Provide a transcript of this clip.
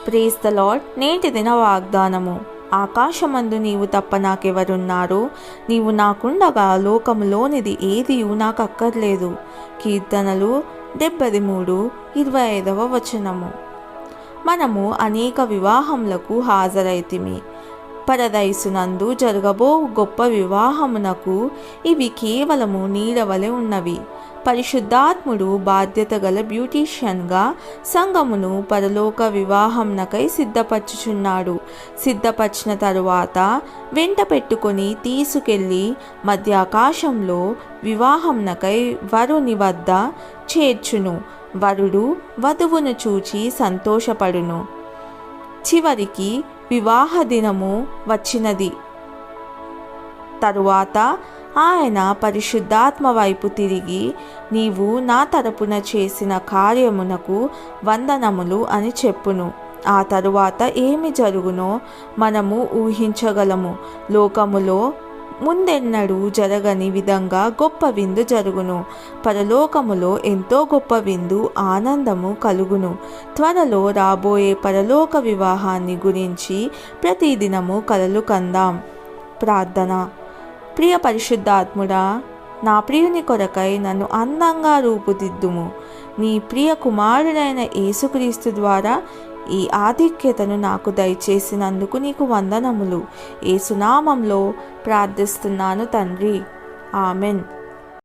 Praise the lord. నేటి దిన వాగ్దానము. ఆకాశమందు నీవు తప్ప నాకెవరున్నారు? నీవు నాకుండగా లోకములోనిది ఏదియు నాకక్కర్లేదు. కీర్తనలు 73:25 వచనము. మనము అనేక వివాహములకు హాజరైతిమి. పరదైసునందు జరగబో గొప్ప వివాహమునకు ఇవి కేవలము నీడవలె ఉన్నవి. పరిశుద్ధాత్ముడు బాధ్యత గల బ్యూటీషియన్గా సంఘమును పరలోక వివాహంనకై సిద్ధపరచుచున్నాడు. సిద్ధపరిచిన తరువాత వెంట పెట్టుకొని తీసుకెళ్ళి మధ్యాకాశంలో వివాహంనకై వరుని వద్ద చేర్చును. వరుడు వధువును చూచి సంతోషపడును. చివరికి వివాహ దినము వచ్చినది. తరువాత ఆయన పరిశుద్ధాత్మ వైపు తిరిగి, నీవు నా తరపున చేసిన కార్యమునకు వందనములు అని చెప్పును. ఆ తరువాత ఏమి జరుగునో మనము ఊహించగలము. లోకములో ముందెన్నడూ జరగని విధంగా గొప్ప విందు జరుగును. పరలోకములో ఎంతో గొప్ప విందు, ఆనందము కలుగును. త్వరలో రాబోయే పరలోక వివాహాన్ని గురించి ప్రతిదినము కలలు కందాం. ప్రార్థన. ప్రియ పరిశుద్ధాత్ముడా, నా ప్రియుని కొరకై నన్ను అందంగా రూపుదిద్దుము. నీ ప్రియ కుమారుడైన యేసుక్రీస్తు ద్వారా ఈ ఆధిక్యతను నాకు దయచేసినందుకు నీకు వందనములు. యేసునామంలో ప్రార్థిస్తున్నాను తండ్రి. ఆమెన్.